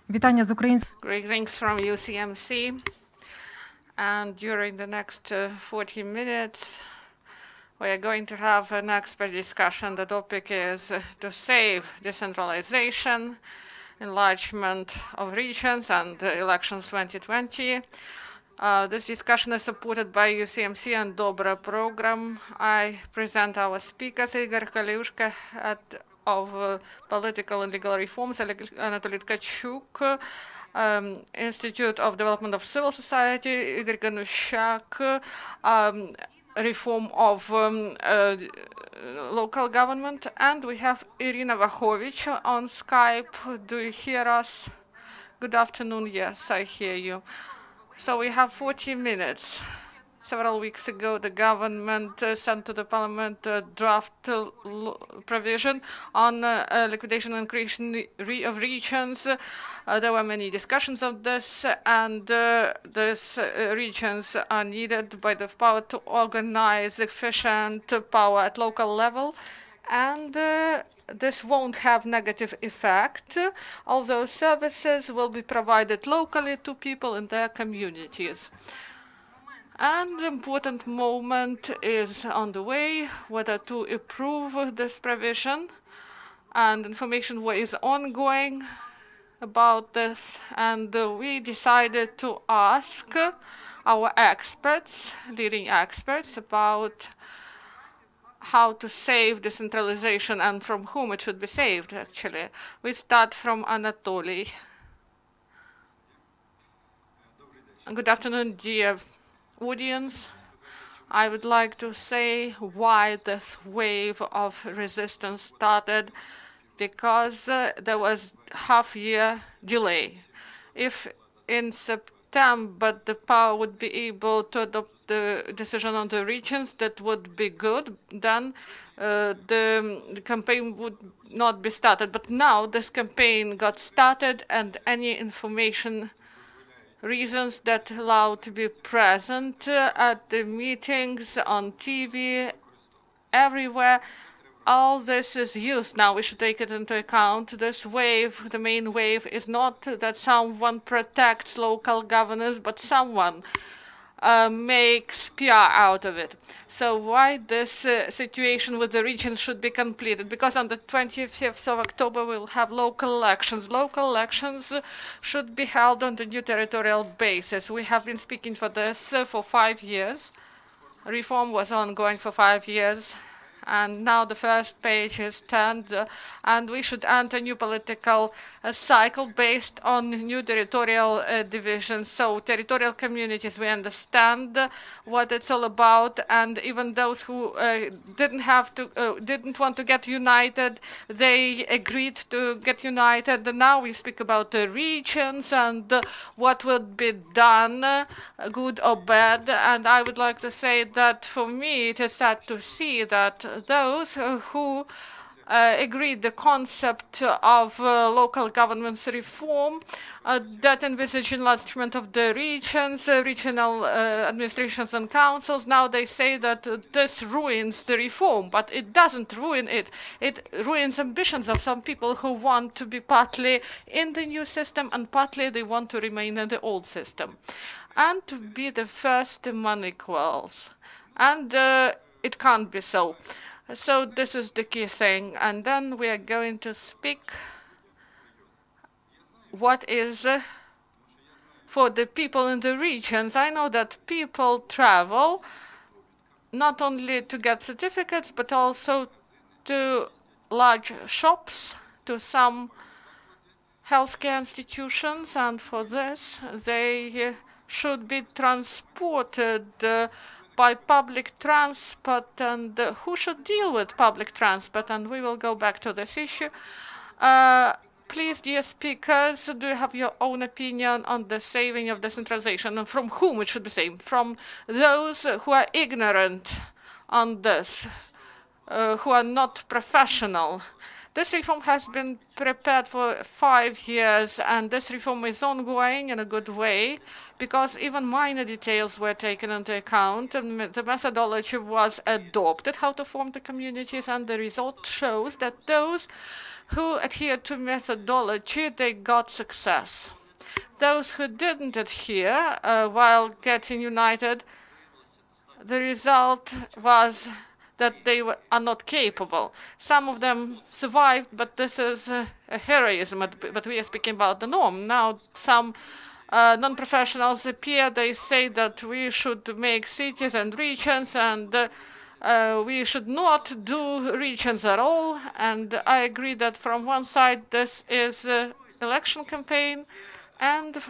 Вітання з Greetings from UCMC. And during the next 40 minutes, we are going to have an expert discussion. The topic is to save decentralization, enlargement of regions, and elections 2020. This discussion is supported by UCMC and Dobra program. I present our speakers, Ihor Koliushko of Political and Legal Reforms, Anatolii Tkachuk, Institute of Development of Civil Society, Yurii Hanushchak, Reform of Local Government, and we have Iryna Vakhovych on Skype. Do you hear us? Good afternoon. Yes, I hear you. So we have 40 minutes. Several weeks ago, the government sent to the parliament a draft provision on liquidation and creation of regions. There were many discussions of this, and these regions are needed by the power to organize efficient power at local level. And this won't have negative effect, although services will be provided locally to people in their communities. And the important moment is on the way, whether to approve this provision, and information is ongoing about this. And we decided to ask our experts, leading experts, about how to save decentralization and from whom it should be saved, actually. We start from Anatolii. Good afternoon, dear audience. I would like to say why this wave of resistance started, because there was half-year delay. If in September the power would be able to adopt the decision on the regions, that would be good. Then the campaign would not be started. But now this campaign got started, and any information reasons that allow to be present at the meetings, on TV, everywhere. All this is used now. We should take it into account. This wave, the main wave, is not that someone protects local governors, but someone makes PR out of it. So why this situation with the regions should be completed? Because on the 25th of October we'll have local elections. Local elections should be held on the new territorial basis. We have been speaking for this for 5 years. Reform was ongoing for 5 years. And now the first page is turned, and we should enter a new political cycle based on new territorial divisions. So territorial communities, we understand what it's all about, and even those who didn't want to get united, they agreed to get united. And now we speak about the regions and what would be done, good or bad. And I would like to say that for me it is sad to see that those who agreed the concept of local government's reform that envisage enlargement of the regions, regional administrations and councils. Now they say that this ruins the reform, but it doesn't ruin it. It ruins ambitions of some people who want to be partly in the new system and partly they want to remain in the old system. And to be the first among equals. And it can't be so. So this is the key thing. And then we are going to speak what is for the people in the regions. I know that people travel not only to get certificates, but also to large shops, to some healthcare institutions, and for this they should be transported by public transport. And who should deal with public transport? And we will go back to this issue. Please, dear speakers, do you have your own opinion on the saving of decentralization, and from whom it should be saved? From those who are ignorant on this, who are not professional. This reform has been prepared for 5 years, and this reform is ongoing in a good way, because even minor details were taken into account, and the methodology was adopted, how to form the communities, and the result shows that those who adhered to methodology, they got success. Those who didn't adhere while getting united, the result was that they are not capable. Some of them survived, but this is a heroism, but we are speaking about the norm. Now some non-professionals appear, they say that we should make cities and regions, and we should not do regions at all. And I agree that from one side this is an election campaign, and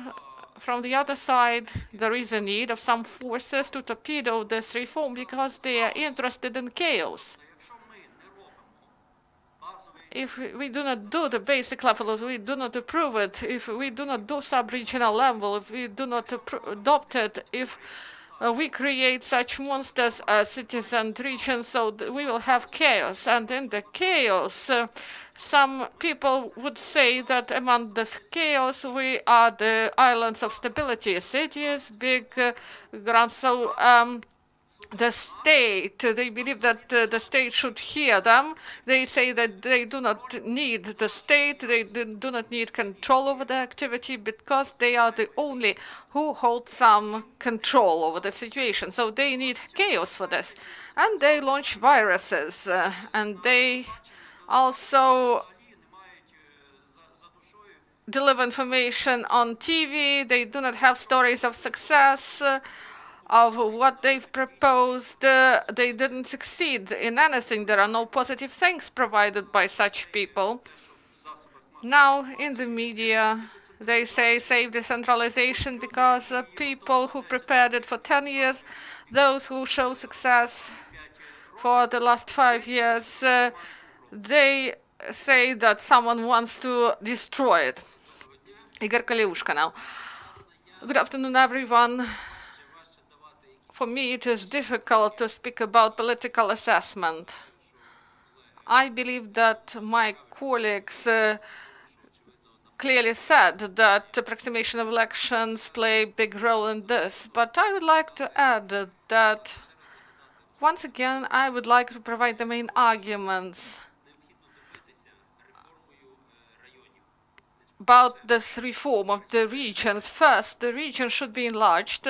from the other side, there is a need of some forces to torpedo this reform because they are interested in chaos. If we do not do the basic level, if we do not approve it, if we do not do sub-regional level, if we do not adopt it, if we create such monsters as cities and regions, so we will have chaos. And in the chaos, some people would say that among this chaos, we are the islands of stability, cities, big grants. So the state, they believe that the state should hear them. They say that they do not need the state, they do not need control over the activity because they are the only who hold some control over the situation. So they need chaos for this. And they launch viruses, and they also deliver information on TV. They do not have stories of success, of what they've proposed. They didn't succeed in anything. There are no positive things provided by such people. Now, in the media, they say save decentralization because people who prepared it for 10 years, those who show success for the last 5 years, they say that someone wants to destroy it. Ihor Koliushko now. Good afternoon, everyone. For me, it is difficult to speak about political assessment. I believe that my colleagues clearly said that approximation of elections play a big role in this. But I would like to add that, once again, I would like to provide the main arguments about this reform of the regions. First, the region should be enlarged.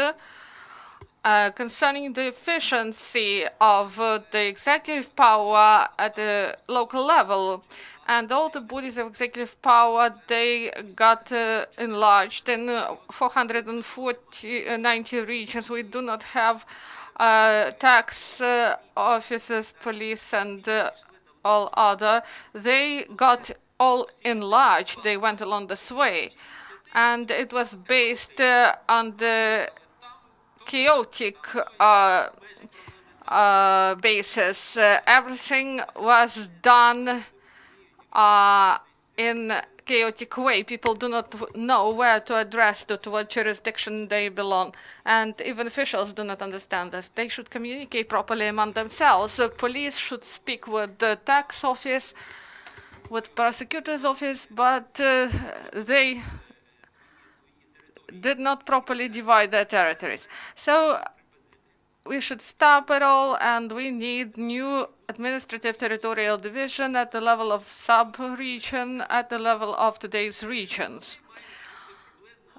Concerning the efficiency of the executive power at the local level, and all the bodies of executive power, they got enlarged in 490 regions. We do not have tax offices, police, and all other. They got all enlarged. They went along this way, and it was based on the chaotic basis. Everything was done in chaotic way. People do not know where to address, to what jurisdiction they belong, and even officials do not understand this. They should communicate properly among themselves. Police should speak with the tax office, with prosecutor's office, but they did not properly divide their territories. So we should stop it all, and we need new administrative territorial division at the level of sub-region, at the level of today's regions.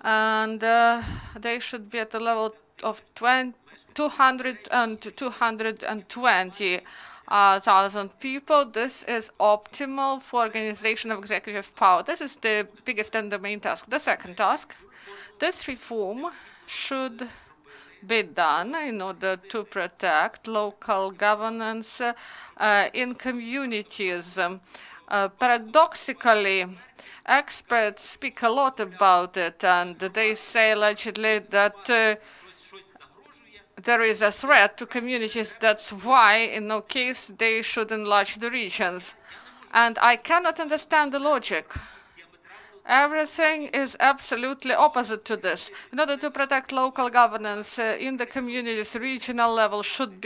And they should be at the level of 200 and 220,000 people. This is optimal for organization of executive power. This is the biggest and the main task. The second task, this reform should be done in order to protect local governance in communities. Paradoxically, experts speak a lot about it, and they say allegedly that there is a threat to communities. That's why, in no case, they should enlarge the regions. And I cannot understand the logic. Everything is absolutely opposite to this. In order to protect local governance in the communities, regional level should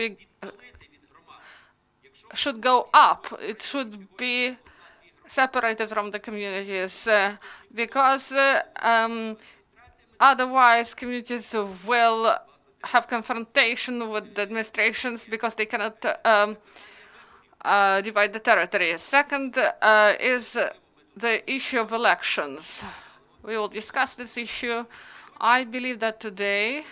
go up. It should be separated from the communities, because otherwise communities will have confrontation with the administrations because they cannot divide the territory. Second is the issue of elections. We will discuss this issue. I believe that today,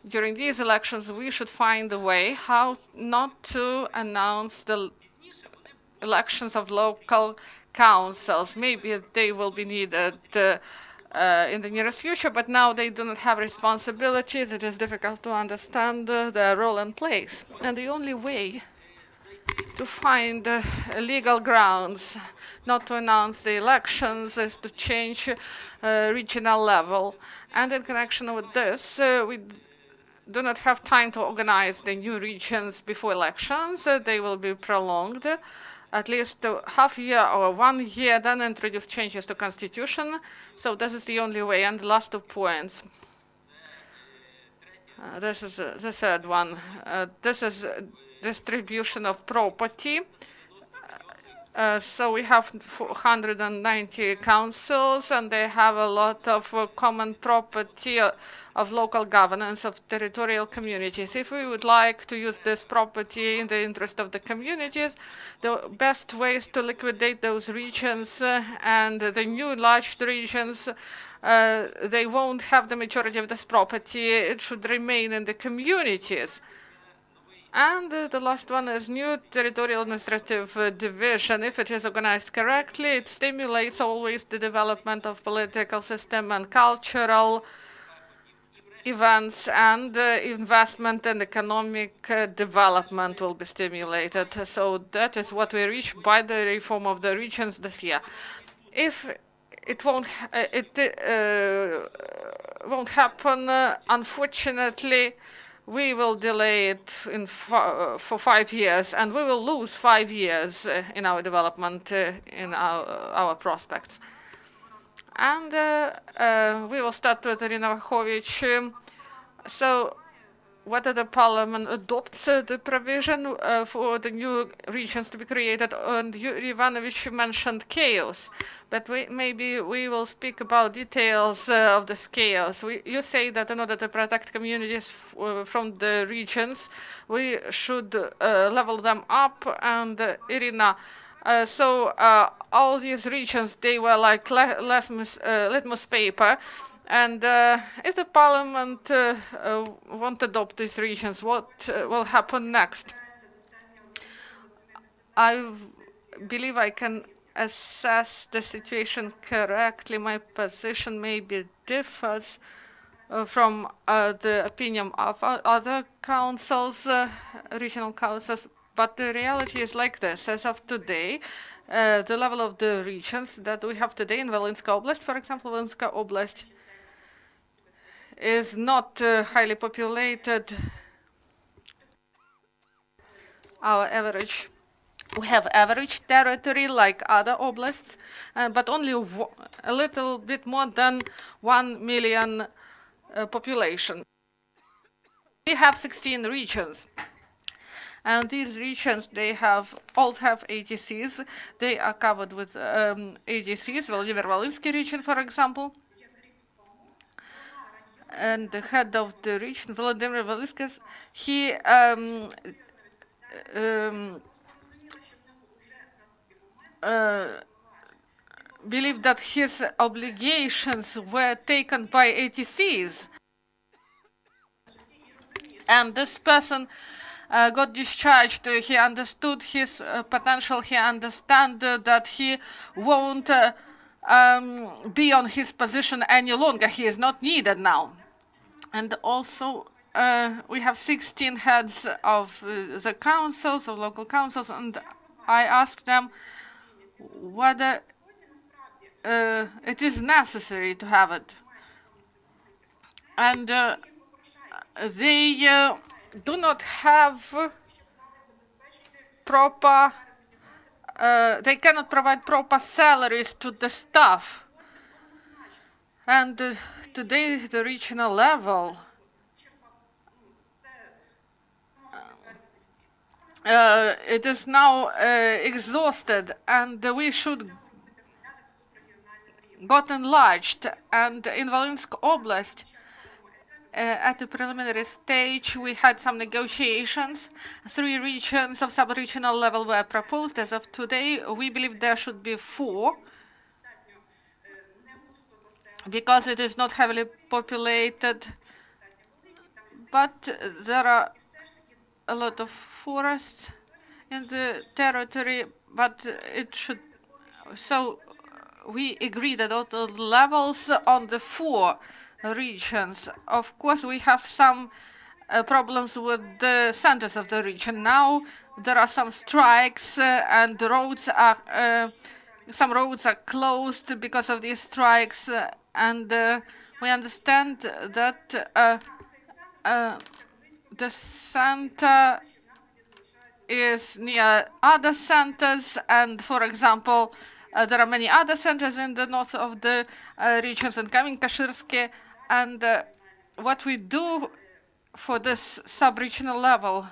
during these elections, we should find a way how not to announce the elections of local councils. Maybe they will be needed in the nearest future, but now they do not have responsibilities. It is difficult to understand their role and place. And the only way to find legal grounds not to announce the elections is to change regional level. And in connection with this, we do not have time to organize the new regions before elections. They will be prolonged at least half a year or 1 year, then introduce changes to constitution. So this is the only way. And the last 2 points. This is the third one. This is distribution of property. So we have 490 councils, and they have a lot of common property of local governance of territorial communities. If we would like to use this property in the interest of the communities, the best way is to liquidate those regions, and the new enlarged regions, they won't have the majority of this property. It should remain in the communities. And the last one is new territorial administrative division. If it is organized correctly, it stimulates always the development of political system and cultural events, and investment and economic development will be stimulated. So that is what we reach by the reform of the regions this year. If it won't happen, unfortunately, we will delay it for 5 years, and we will lose 5 years in our development, in our prospects. And we will start with Iryna Vakhovych. So whether the parliament adopts the provision for the new regions to be created, and Yurii Hanushchak mentioned chaos, but maybe we will speak about details of this chaos. You say that in order to protect communities from the regions, we should level them up, and Iryna, so all these regions, they were like litmus paper. And if the parliament won't adopt these regions, what will happen next? I believe I can assess the situation correctly. My position maybe differs from the opinion of other councils, regional councils, but the reality is like this. As of today, the level of the regions that we have today in Volynska Oblast, for example, Volynska Oblast, is not highly populated. We have average territory like other oblasts, but only a little bit more than 1 million population. We have 16 regions. And these regions, they all have ADCs. They are covered with ADCs, Volodymyr-Volynsky region, for example. And the head of the region, Volodymyr Volynsky, he believed that his obligations were taken by ATCs. And this person got discharged. He understood his potential. He understood that he won't be on his position any longer. He is not needed now. And also, we have 16 heads of the councils, of local councils, and I asked them whether it is necessary to have it. And they do not have proper, they cannot provide proper salaries to the staff. And today, the regional level, it is now exhausted, and we should got enlarged. And in Volynsk Oblast, at the preliminary stage, we had some negotiations. 3 regions of sub-regional level were proposed. As of today, we believe there should be 4, because it is not heavily populated, but there are a lot of forests in the territory, but it should, so we agree that all the levels on the 4 regions. Of course, we have some problems with the centers of the region. Now there are some strikes, and the roads are some roads are closed because of these strikes, and we understand that the center is near other centers, and for example, there are many other centers in the north of the regions in Kamień-Kaszyrskie, and what we do for this sub-regional level,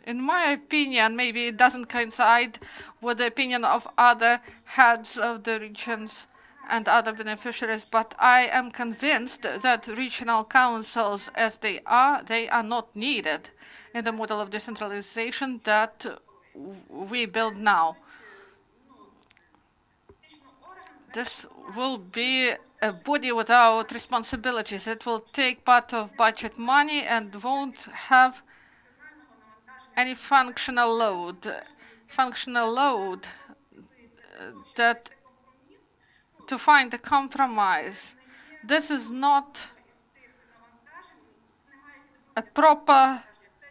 in my opinion, maybe it doesn't coincide with the opinion of other heads of the regions and other beneficiaries, but I am convinced that regional councils, as they are not needed in the model of decentralization that we build now. This will be a body without responsibilities. It will take part of budget money and won't have any functional load. Functional load that to find a compromise. This is not a proper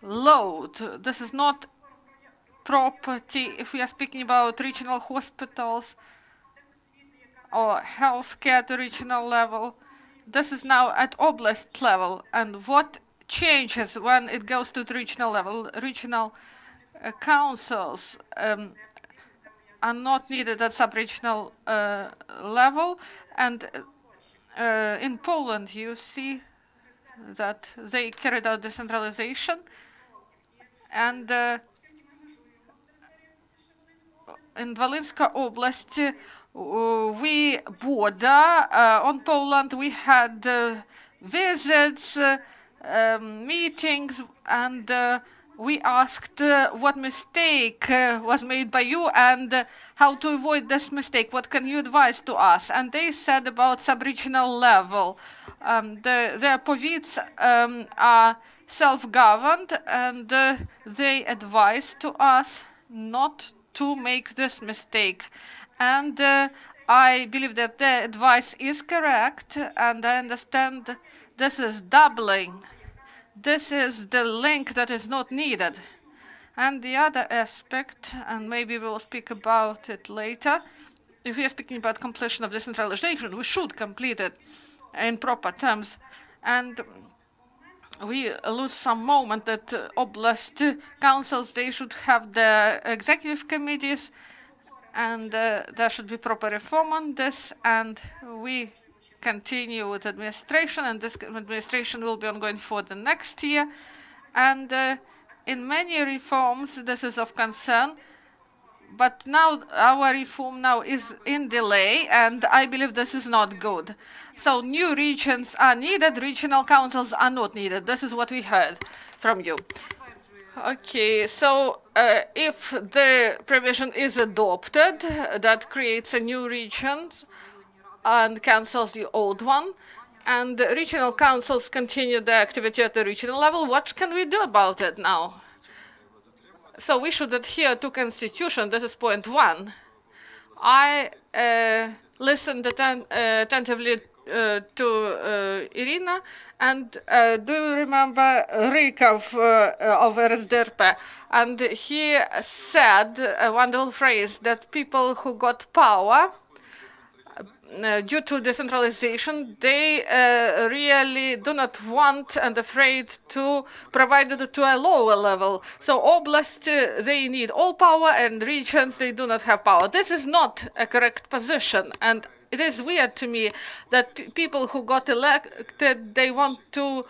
load. This is not property. If we are speaking about regional hospitals or healthcare at the regional level, this is now at oblast level. And what changes when it goes to the regional level? Regional councils are not needed at sub-regional level. And in Poland, you see that they carried out decentralization. And in Volynska Oblast, we border on Poland. We had visits, meetings, and we asked what mistake was made by you and how to avoid this mistake. What can you advise to us? And they said about sub-regional level. Their povits are self-governed, and they advise to us not to make this mistake. And I believe that their advice is correct, and I understand this is doubling. This is the link that is not needed. And the other aspect, and maybe we'll speak about it later, if we are speaking about completion of decentralization, we should complete it in proper terms. And we lose some moment that oblast councils, they should have the executive committees, and there should be proper reform on this, and we continue with administration, and this administration will be ongoing for the next year. And in many reforms, this is of concern, but now our reform now is in delay, and I believe this is not good. So new regions are needed, regional councils are not needed. This is what we heard from you. Okay, so if the provision is adopted, that creates a new regions and cancels the old one, and the regional councils continue their activity at the regional level, what can we do about it now? So we should adhere to constitution. This is point 1. I listened attentively to Iryna, and do you remember Rykov of RSDRP? And he said a wonderful phrase that people who got power due to decentralization, they really do not want and afraid to provide it to a lower level. So oblasts, they need all power, and regions, they do not have power. This is not a correct position, and it is weird to me that people who got elected, they want to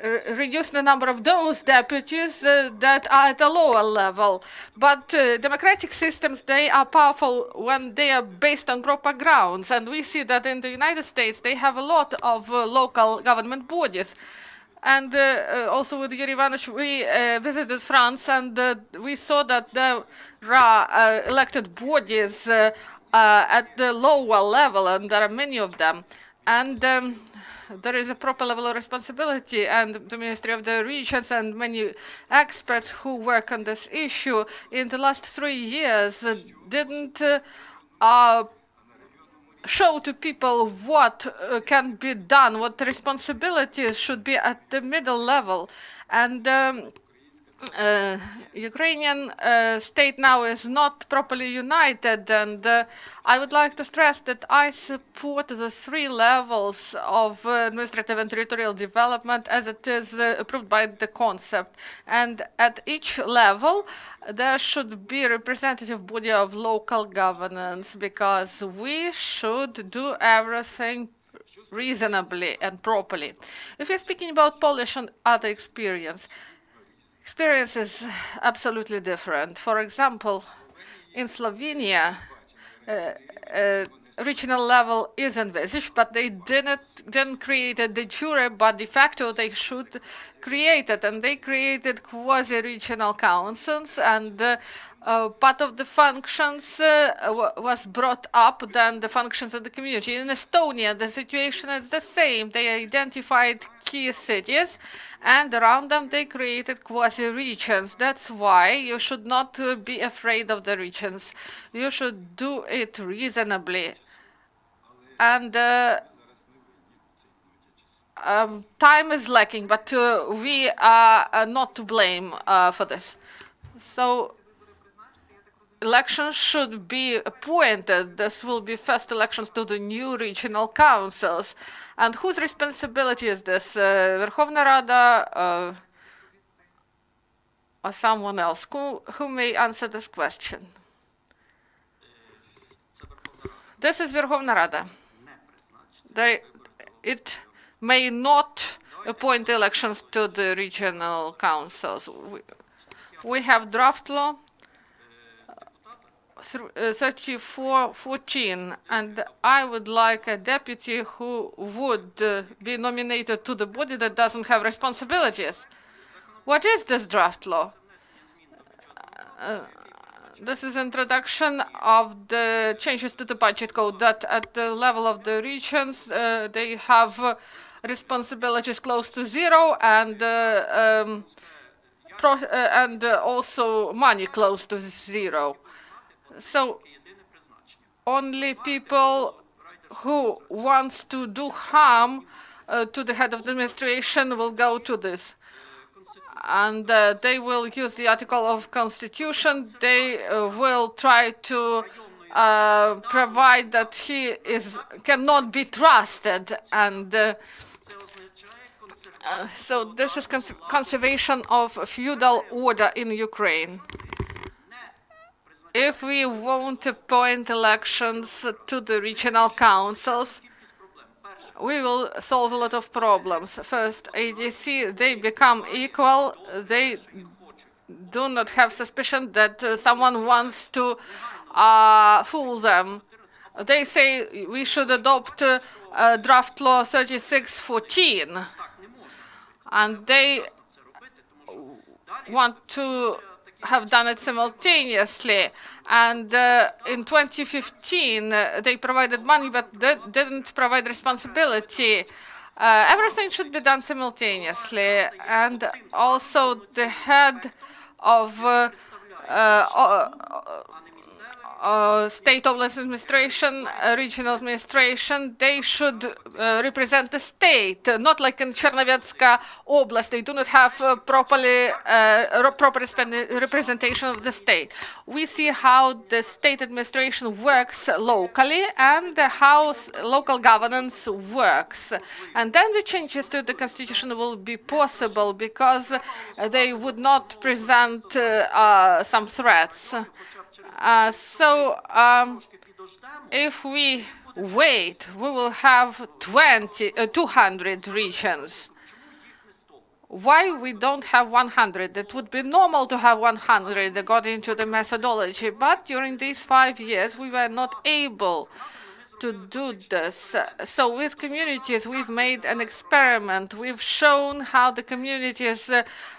reduce the number of those deputies that are at a lower level. But democratic systems, they are powerful when they are based on proper grounds. And we see that in the United States, they have a lot of local government bodies. And also with Yurii Hanushchak, we visited France, and we saw that there are elected bodies at the lower level, and there are many of them. And there is a proper level of responsibility, and the Ministry of the Regions and many experts who work on this issue in the last 3 years didn't show to people what can be done, what responsibilities should be at the middle level. And Ukrainian state now is not properly united, and I would like to stress that I support the 3 levels of administrative and territorial development as it is approved by the concept. And at each level, there should be a representative body of local governance, because we should do everything reasonably and properly. If you're speaking about Polish and other experience is absolutely different. For example, in Slovenia, regional level is envisaged, but they didn't create a de jure, but de facto they should create it, and they created quasi-regional councils, and part of the functions was brought up than the functions of the community. In Estonia, the situation is the same. They identified key cities, and around them they created quasi-regions. That's why you should not be afraid of the regions. You should do it reasonably. And time is lacking, but we are not to blame for this. So elections should be appointed. This will be first elections to the new regional councils. And whose responsibility is this? Verkhovna Rada or someone else? Who may answer this question? This is Verkhovna Rada. It may not appoint elections to the regional councils. We have draft law 3414, and I would like a deputy who would be nominated to the body that doesn't have responsibilities. What is this draft law? This is introduction of the changes to the budget code, that at the level of the regions, they have responsibilities close to 0, and also money close to 0. So only people who wants to do harm to the head of the administration will go to this. And they will use the article of constitution. They will try to provide that he cannot be trusted. And so this is conservation of feudal order in Ukraine. If we won't appoint elections to the regional councils, we will solve a lot of problems. First, ADC, they become equal. They do not have suspicion that someone wants to fool them. They say we should adopt draft law 3614, and they want to have done it simultaneously. And in 2015, they provided money, but they didn't provide responsibility. Everything should be done simultaneously. And also the head of state oblast administration, regional administration, they should represent the state, not like in Chernovetska Oblast. They do not have proper representation of the state. We see how the state administration works locally and how local governance works. And then the changes to the constitution will be possible because they would not present some threats. If we wait, we will have 200 regions. why we don't have 100. It would be normal to have 100 according to the methodology, but during these 5 years we were not able to do this. So with communities, we've made an experiment. We've shown how the communities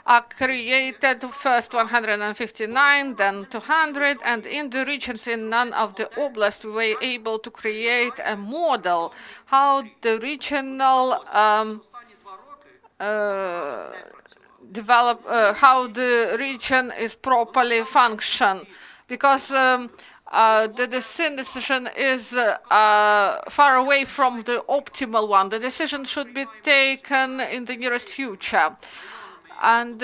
are created, first 159, then 200, and in the regions in none of the oblasts, we were able to create a model how the regional how the region is properly function, because the decision is far away from the optimal one. The decision should be taken in the nearest future. And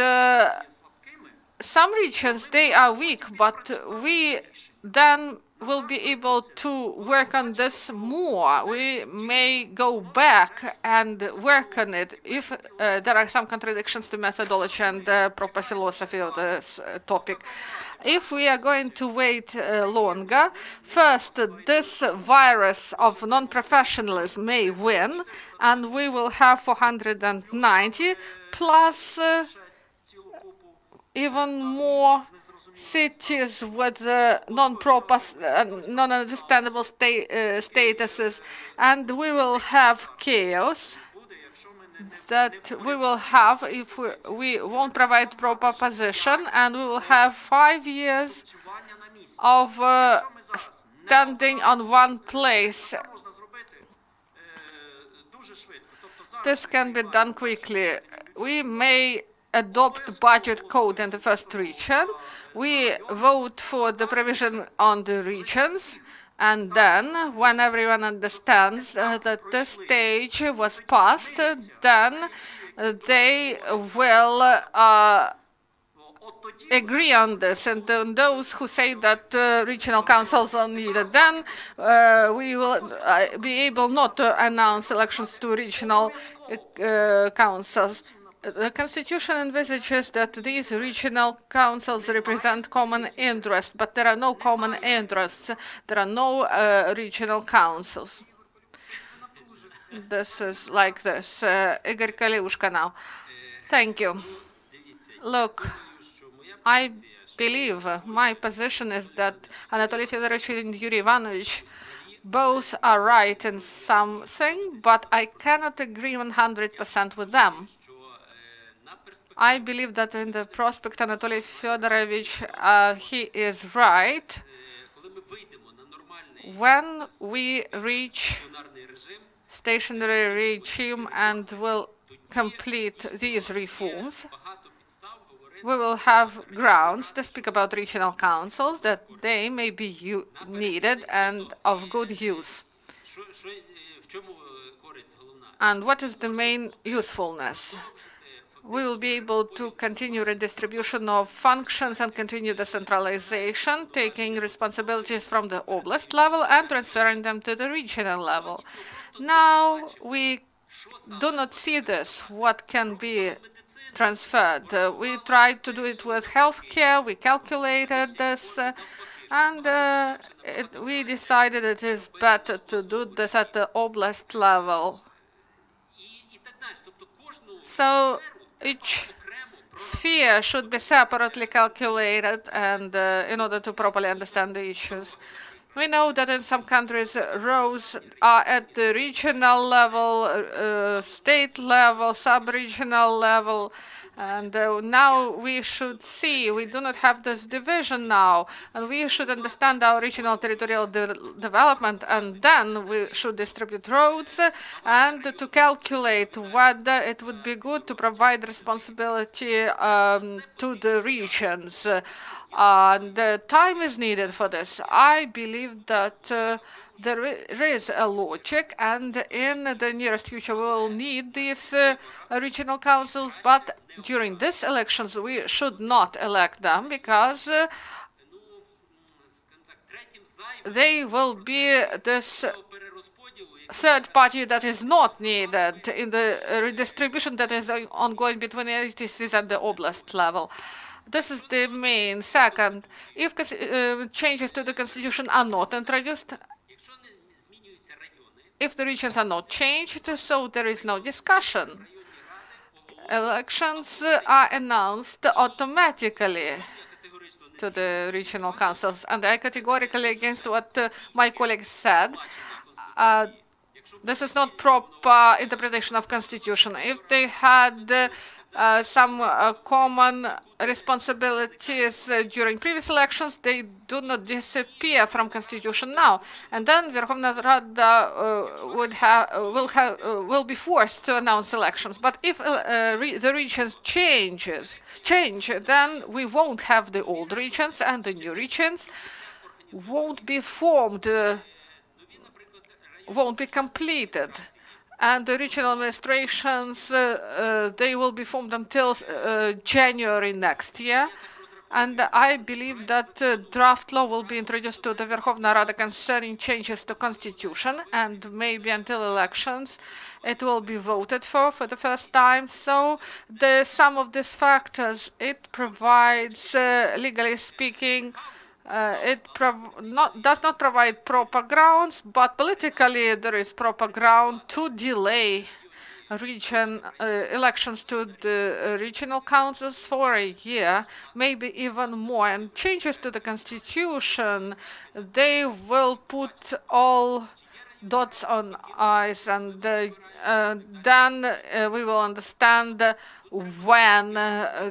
some regions, they are weak, but we then will be able to work on this more. We may go back and work on it if there are some contradictions to methodology and the proper philosophy of this topic. If we are going to wait longer, first, this virus of non-professionalism may win, and we will have 490 plus even more cities with non-understandable statuses, and we will have chaos that we will have if we won't provide proper position, and we will have 5 years of standing on one place. This can be done quickly. We may adopt budget code in the first region. We vote for the provision on the regions, and then when everyone understands that the stage was passed, then they will agree on this. And those who say that regional councils are needed, then we will be able not to announce elections to regional councils. The Constitution envisages that these regional councils represent common interests, but there are no common interests. There are no regional councils. This is like this. Ihor Koliushko now. Thank you. Look, I believe my position is that Anatolii Fedorovich and Yurii Hanushchak both are right in something, but I cannot agree 100% with them. I believe that in the prospect Anatolii Fedorovich, he is right. When we reach stationary regime and will complete these reforms, we will have grounds to speak about regional councils, that they may be needed and of good use. And what is the main usefulness? We will be able to continue redistribution of functions and continue decentralization, taking responsibilities from the oblast level and transferring them to the regional level. Now we do not see this, what can be transferred. We tried to do it with healthcare, we calculated this, and we decided it is better to do this at the oblast level. So each sphere should be separately calculated and in order to properly understand the issues. We know that in some countries, rows are at the regional level, state level, sub-regional level, and now we should see, we do not have this division now, and we should understand our regional territorial development, and then we should distribute roads and to calculate whether it would be good to provide responsibility to the regions. And time is needed for this. I believe that there is a logic, and in the nearest future we will need these regional councils, but during these elections we should not elect them, because they will be this third party that is not needed in the redistribution that is ongoing between the ATCs and the oblast level. This is the main. Second, if changes to the constitution are not introduced, if the regions are not changed, so there is no discussion. elections are announced automatically to the regional councils. And I categorically against what my colleague said. This is not proper interpretation of constitution. If they had some common responsibilities during previous elections, they do not disappear from constitution now. And then Verkhovna Rada will be forced to announce elections. But if the regions change, then we won't have the old regions, and the new regions won't be formed, won't be completed. And the regional administrations, they will be formed until January next year. And I believe that draft law will be introduced to the Verkhovna Rada concerning changes to constitution, and maybe until elections it will be voted for the first time. So the sum of these factors, it provides, legally speaking, it does not provide proper grounds, but politically there is proper ground to delay elections to the regional councils for a year, maybe even more. And changes to the constitution, they will put all dots on I's, and then we will understand when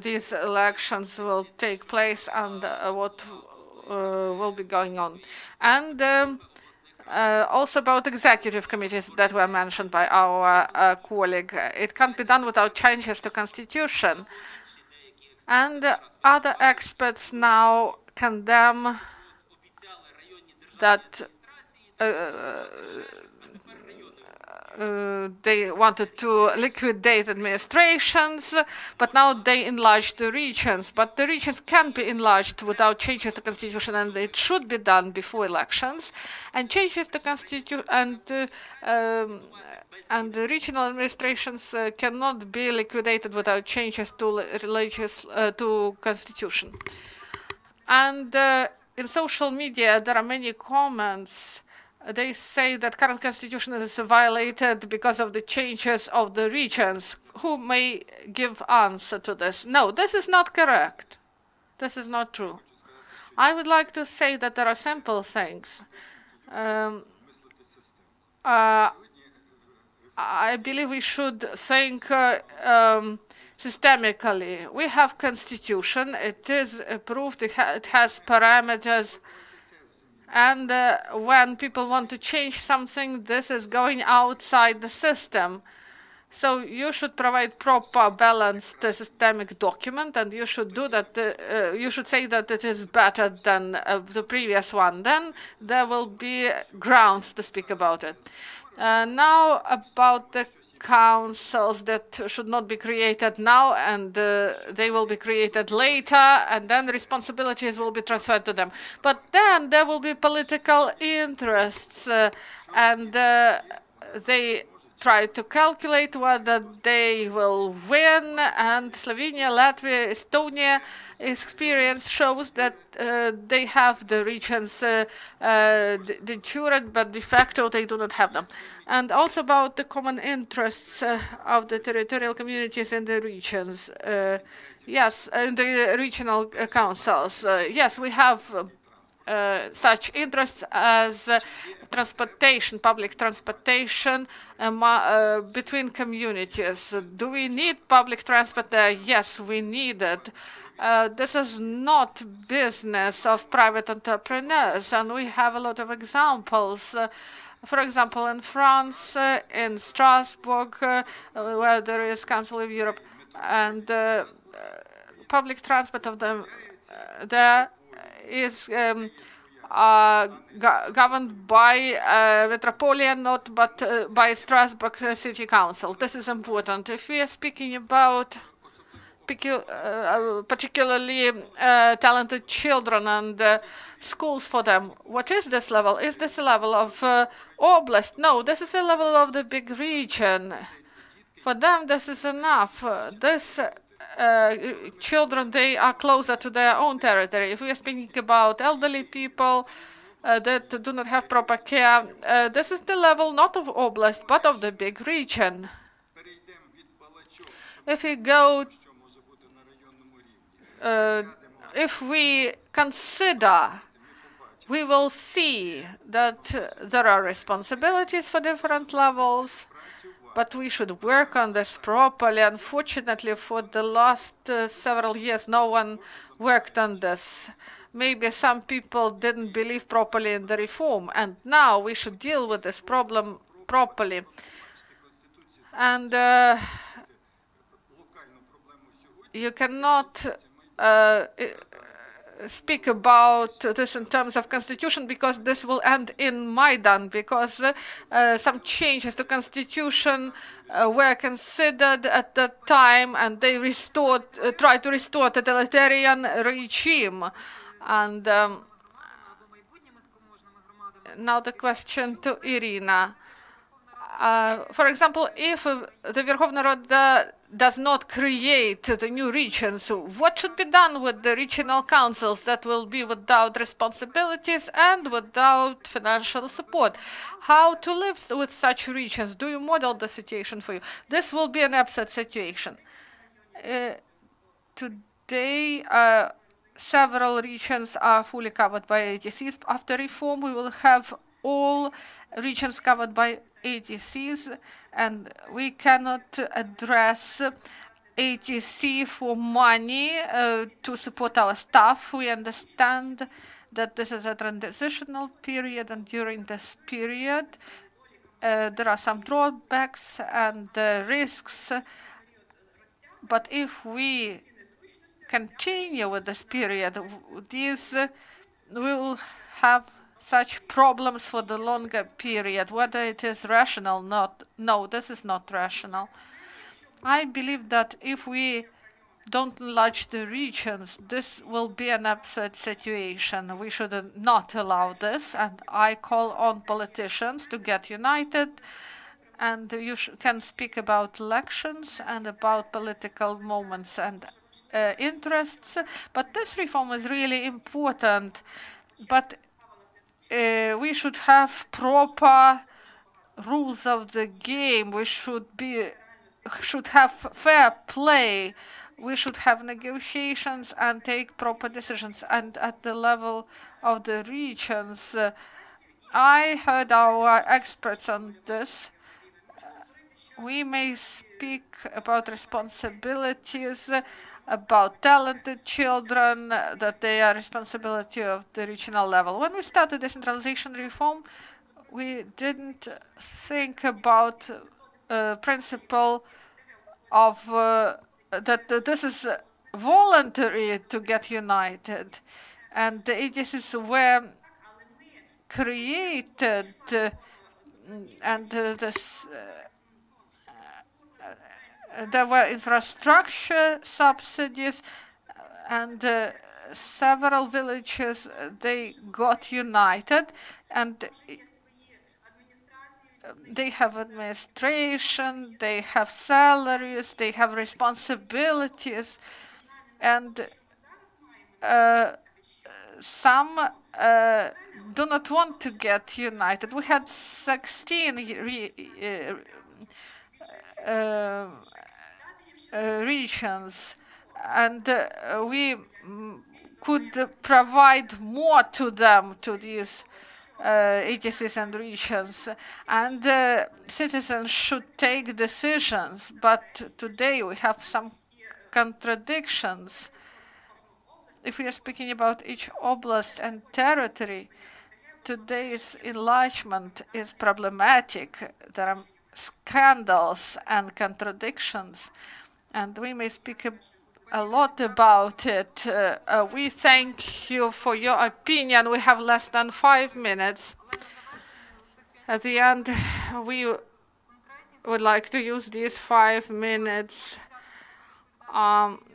these elections will take place and what will be going on. And also about executive committees that were mentioned by our colleague. It can't be done without changes to constitution. And other experts now condemn that they wanted to liquidate administrations, but now they enlarged the regions. But the regions can be enlarged without changes to constitution, and it should be done before elections. And changes to constitution and the regional administrations cannot be liquidated without changes to constitution. And in social media, there are many comments. They say that current constitution is violated because of the changes of the regions. Who may give answer to this? No, this is not correct. This is not true. I would like to say that there are simple things. I believe we should think systemically. We have constitution. It is approved. It has parameters. And when people want to change something, this is going outside the system. So you should provide proper balanced systemic document, and you should do that. You should say that it is better than the previous one. Then there will be grounds to speak about it. Now about the councils that should not be created now, and they will be created later, and then responsibilities will be transferred to them. But then there will be political interests, and they try to calculate whether they will win. And Slovenia, Latvia, Estonia experience shows that they have the regions de jure, but de facto they do not have them. And also about the common interests of the territorial communities in the regions. Yes, in the regional councils. Yes, we have such interests as transportation, public transportation between communities. Do we need public transport there? Yes, we need it. This is not business of private entrepreneurs, and we have a lot of examples. For example, in France, in Strasbourg, where there is Council of Europe, and public transport of them there is governed by Metropolitan, not but by Strasbourg City Council. This is important. If we are speaking about particularly talented children and schools for them, what is this level? Is this a level of oblast? No, this is a level of the big region. For them, this is enough. This children, they are closer to their own territory. If we are speaking about elderly people that do not have proper care, this is the level not of oblast, but of the big region. If we go, if we consider, we will see that there are responsibilities for different levels, but we should work on this properly. Unfortunately, for the last several years, no one worked on this. Maybe some people didn't believe properly in the reform, and now we should deal with this problem properly. And you cannot speak about this in terms of constitution, because this will end in Maidan, because some changes to constitution were considered at that time, and they restored, tried to restore totalitarian regime. And now the question to Iryna. For example, if the Verkhovna Rada does not create the new regions, what should be done with the regional councils that will be without responsibilities and without financial support? How to live with such regions? Do you model the situation for you? This will be an absurd situation. Today, several regions are fully covered by ADCs. After reform, we will have all regions covered by ADCs, and we cannot address ADC for money to support our staff. We understand that this is a transitional period, and during this period, there are some drawbacks and risks. But if we continue with this period, we will have such problems for the longer period. Whether it is rational, no, this is not rational. I believe that if we don't enlarge the regions, this will be an absurd situation. We should not allow this, and I call on politicians to get united. And you can speak about elections and about political moments and interests, but this reform is really important. But we should have proper rules of the game. We should have fair play. We should have negotiations and take proper decisions. And at the level of the regions, I heard our experts on this. We may speak about responsibilities, about talented children, that they are responsibility of the regional level. When we started decentralization reform, we didn't think about principle of that this is voluntary to get united, and the agencies were created, and this. There were infrastructure subsidies, and several villages, they got united, and they have administration, they have salaries, they have responsibilities, and some do not want to get united. We had 16 regions, and we could provide more to them, to these agencies and regions, and citizens should take decisions. But today we have some contradictions. If we are speaking about each oblast and territory, today's enlargement is problematic. There are scandals and contradictions, and we may speak a lot about it. We thank you for your opinion. We have less than 5 minutes. At the end, we would like to use these 5 minutes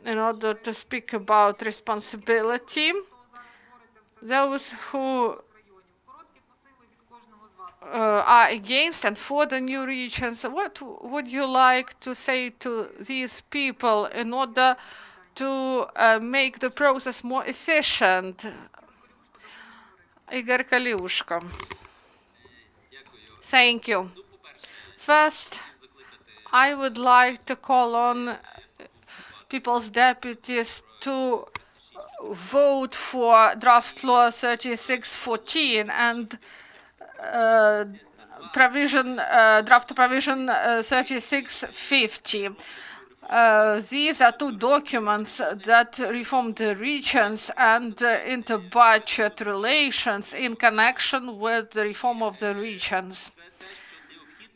in order to speak about responsibility. Those who are against and for the new regions, what would you like to say to these people in order to make the process more efficient? Ihor Koliushko. Thank you. First, I would like to call on people's deputies to vote for draft law 3614 and draft provision 3650. These are two documents that reform the regions and inter-budget relations in connection with the reform of the regions.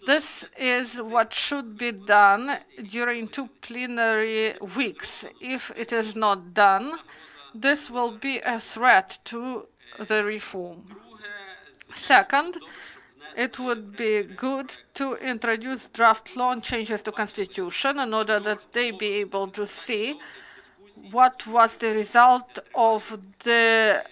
This is what should be done during 2 plenary weeks. If it is not done, this will be a threat to the reform. Second, it would be good to introduce draft law and changes to constitution in order that they be able to see what was the result of the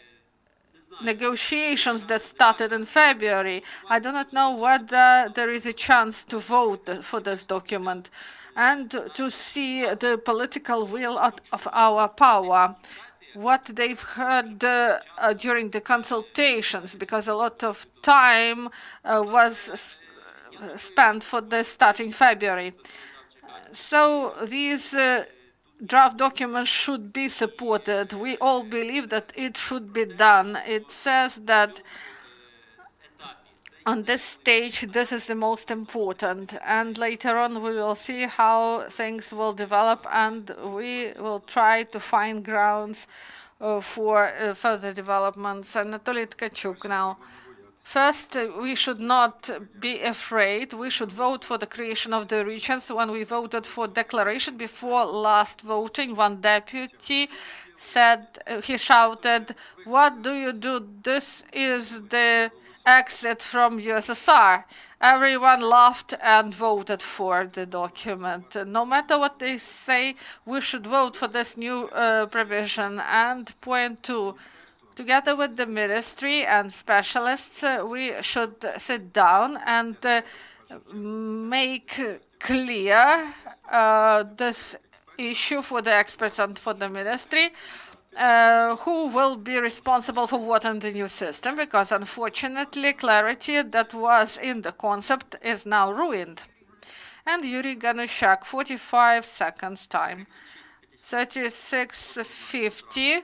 negotiations that started in February. I do not know whether there is a chance to vote for this document and to see the political will of our power, what they've heard during the consultations, because a lot of time was spent for this starting February. So these draft documents should be supported. We all believe that it should be done. It says that on this stage, this is the most important. And later on, we will see how things will develop, and we will try to find grounds for further developments. Anatolii Tkachuk now. First, we should not be afraid. We should vote for the creation of the regions. When we voted for declaration before last voting, one deputy said, he shouted, "What do you do? This is the exit from USSR." Everyone laughed and voted for the document. No matter what they say, we should vote for this new provision. And point two, together with the ministry and specialists, we should sit down and make clear this issue for the experts and for the ministry, who will be responsible for what in the new system, because unfortunately clarity that was in the concept is now ruined. And Yurii Hanushchak, 45 seconds time. 3650.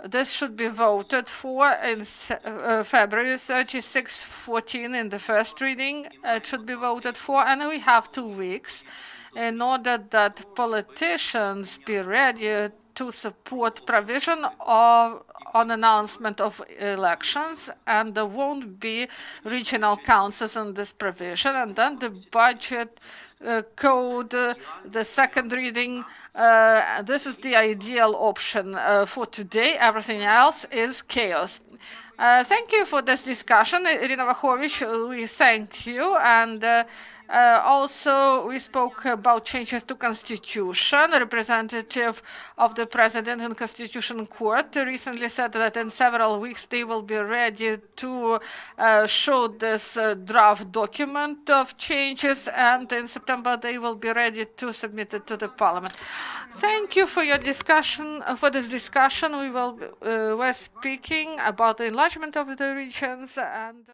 This should be voted for in February. 3614 in the first reading. It should be voted for, and we have 2 weeks in order that politicians be ready to support provision of on announcement of elections, and there won't be regional councils in this provision. And then the budget code, the second reading, this is the ideal option for today. Everything else is chaos. Thank you for this discussion. Iryna Vakhovych, we thank you. And also, we spoke about changes to constitution. A representative of the president in Constitution Court recently said that in several weeks they will be ready to show this draft document of changes, and in September they will be ready to submit it to the parliament. Thank you for your discussion. For this discussion, we're speaking about the enlargement of the regions and